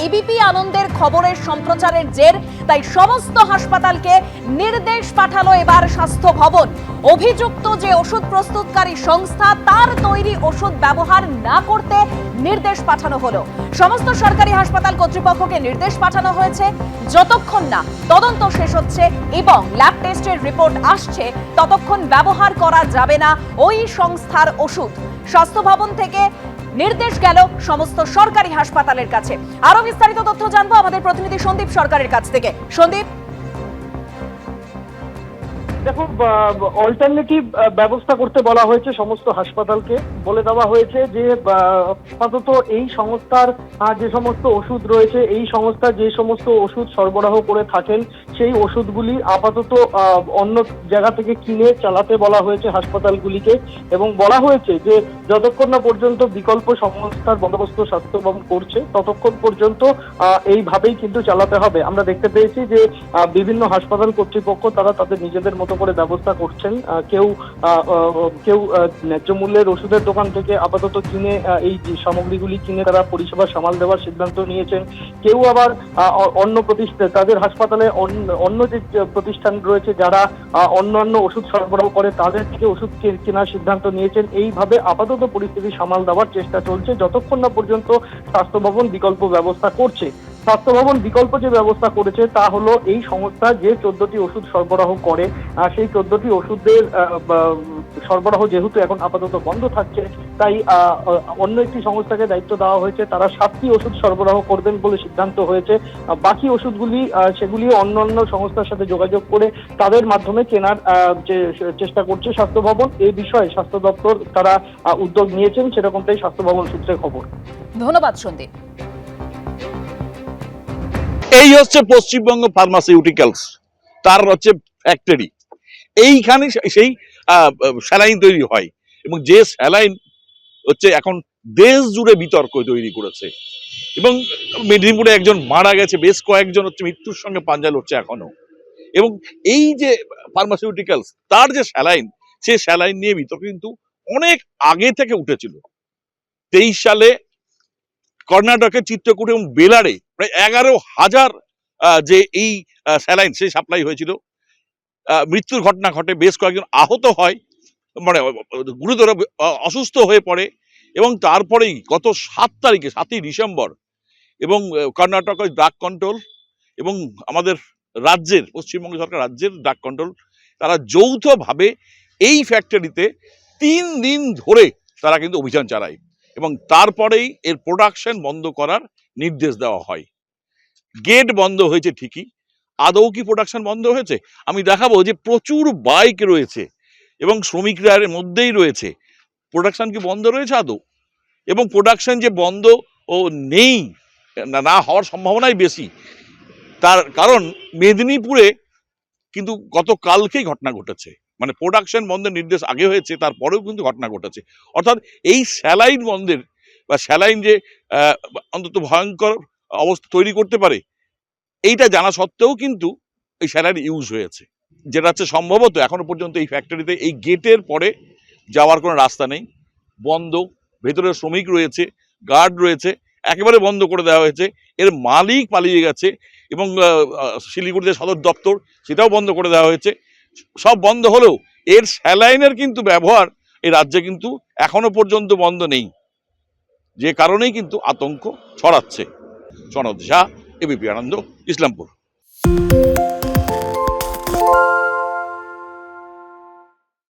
ABP আনন্দের খবরের সম্প্রচারের জের, তাই সমস্ত হাসপাতালকে নির্দেশ পাঠালো এবার স্বাস্থ্য ভবন। অভিযুক্ত যে ওষুধ প্রস্তুতকারী সংস্থা তার তৈরি ওষুধ ব্যবহার না করতে নির্দেশ পাঠানো হলো। সমস্ত সরকারি হাসপাতাল কর্তৃপক্ষকে নির্দেশ পাঠানো হয়েছে, যতক্ষণ না তদন্ত শেষ হচ্ছে এবং ল্যাব টেস্টের রিপোর্ট আসছে ততক্ষণ ব্যবহার করা যাবে না ওই সংস্থার ওষুধ। স্বাস্থ্য ভবন থেকে নির্দেশ গেল সমস্ত সরকারি হাসপাতালের কাছে। আরো বিস্তারিত তথ্য জানবো আমাদের প্রতিনিধি সন্দীপ সরকারের কাছ থেকে। সন্দীপ, দেখো, অল্টারনেটিভ ব্যবস্থা করতে বলা হয়েছে সমস্ত হাসপাতালকে। বলে দেওয়া হয়েছে যে আপাতত এই সংস্থার যে সমস্ত ওষুধ রয়েছে, এই সংস্থা যে সমস্ত ওষুধ সরবরাহ করে থাকেন সেই ওষুধগুলি আপাতত অন্য জায়গা থেকে কিনে চালাতে বলা হয়েছে হাসপাতালগুলিকে, এবং বলা হয়েছে যে যতক্ষণ না পর্যন্ত বিকল্প সংস্থার বন্দোবস্ত স্বাস্থ্য ভবন করছে ততক্ষণ পর্যন্ত এইভাবেই কিন্তু চালাতে হবে। আমরা দেখতে পেয়েছি যে বিভিন্ন হাসপাতাল কর্তৃপক্ষ তারা তাদের নিজেদের মতো করে ব্যবস্থা করছেন। কেউ ন্যায্য মূল্যের ওষুধের দোকান থেকে আপাতত কিনে এই সামগ্রীগুলি কিনে তারা পরিষেবা সামাল দেওয়ার সিদ্ধান্ত নিয়েছেন। কেউ আবার অন্য প্রতিষ্ঠান, তাদের হাসপাতালে অন্য যে প্রতিষ্ঠান রয়েছে যারা অন্যান্য ওষুধ সরবরাহ করে তাদের থেকে ওষুধ কেনার সিদ্ধান্ত নিয়েছেন। এইভাবে আপাতত পরিস্থিতি সামাল দেওয়ার চেষ্টা চলছে যতক্ষণ না পর্যন্ত স্বাস্থ্য ভবন বিকল্প ব্যবস্থা করছে। স্বাস্থ্য ভবন বিকল্প যে ব্যবস্থা করেছে তা হলো এই সংস্থা যে 14টি ওষুধ সরবরাহ করে সেই 14টি ওষুধের সরবরাহ যেহেতু এখন আপাতত বন্ধ থাকছে, তাই অন্য একটি সংস্থাকে দায়িত্ব দেওয়া হয়েছে। তারা 7টি ওষুধ সরবরাহ করবেন বলে সিদ্ধান্ত হয়েছে। বাকি ওষুধগুলি সেগুলি অন্য সংস্থার সাথে যোগাযোগ করে তাদের মাধ্যমে কেনার যে চেষ্টা করছে স্বাস্থ্য ভবন। এই বিষয়ে স্বাস্থ্য দপ্তর তারা উদ্যোগ নিয়েছেন, সেরকমটাই স্বাস্থ্য ভবন সূত্রে খবর। ধন্যবাদ সন্দীপ। এই হচ্ছে পশ্চিমবঙ্গ ফার্মাসিউটিক্যালস, তার হচ্ছে ফ্যাক্টরি। এইখানে সেই স্যালাইন তৈরি হয়, এবং যে স্যালাইন হচ্ছে এখন দেশ জুড়ে বিতর্ক তৈরি করেছে, এবং মেদিনীপুরে একজন মারা গেছে, বেশ কয়েকজন হচ্ছে মৃত্যুর সঙ্গে পাঞ্জা লড়ছে এখনো। এবং এই যে ফার্মাসিউটিক্যালস তার যে স্যালাইন, সেই স্যালাইন নিয়ে বিতর্ক কিন্তু অনেক আগে থেকে উঠেছিল। 23 সালে কর্ণাটকের চিত্রকূট এবং বেলারে প্রায় 11,000 যে এই স্যালাইন সেই সাপ্লাই হয়েছিল। মৃত্যুর ঘটনা ঘটে, বেশ কয়েকজন আহত হয়, মানে গুরুতর অসুস্থ হয়ে পড়ে। এবং তারপরেই গত 7 তারিখে 7ই ডিসেম্বর এবং কর্ণাটকের ড্রাগ কন্ট্রোল এবং আমাদের রাজ্যের পশ্চিমবঙ্গ সরকার রাজ্যের ড্রাগ কন্ট্রোল তারা যৌথভাবে এই ফ্যাক্টরিতে 3 দিন ধরে তারা কিন্তু অভিযান চালায়, এবং তারপরেই এর প্রোডাকশন বন্ধ করার নির্দেশ দেওয়া হয়। গেট বন্ধ হয়েছে ঠিকই, আদৌ কি প্রোডাকশন বন্ধ হয়েছে? আমি দেখাবো যে প্রচুর বাইক রয়েছে এবং শ্রমিকরা এর মধ্যেই রয়েছে। প্রোডাকশন কি বন্ধ রয়েছে আদৌ? এবং প্রোডাকশন যে বন্ধ ও নেই, না হওয়ার সম্ভাবনাই বেশি। তার কারণ মেদিনীপুরে কিন্তু গতকালকেই ঘটনা ঘটেছে, মানে প্রোডাকশন বন্ধের নির্দেশ আগে হয়েছে, তারপরেও কিন্তু ঘটনা ঘটেছে। অর্থাৎ এই স্যালাইন বন্ধের বা স্যালাইন যে অন্তত ভয়ঙ্কর অবস্থা তৈরি করতে পারে এইটা জানা সত্ত্বেও কিন্তু এই স্যালাইন ইউজ হয়েছে, যেটা হচ্ছে সম্ভবত এখনো পর্যন্ত এই ফ্যাক্টরিতে এই গেটের পরে যাওয়ার কোনো রাস্তা নেই, বন্ধ। ভেতরে শ্রমিক রয়েছে, গার্ড রয়েছে, একেবারে বন্ধ করে দেওয়া হয়েছে। এর মালিক পালিয়ে গেছে, এবং শিলিগুড়িতে সদর দপ্তর সেটাও বন্ধ করে দেওয়া হয়েছে। সব বন্ধ হলেও এর স্যালাইনের কিন্তু ব্যবহার এই রাজ্যে কিন্তু এখনো পর্যন্ত বন্ধ নেই, যে কারণেই কিন্তু আতঙ্ক ছড়াচ্ছে। সনদ শাহ, এবিপি আনন্দ, ইসলামপুর।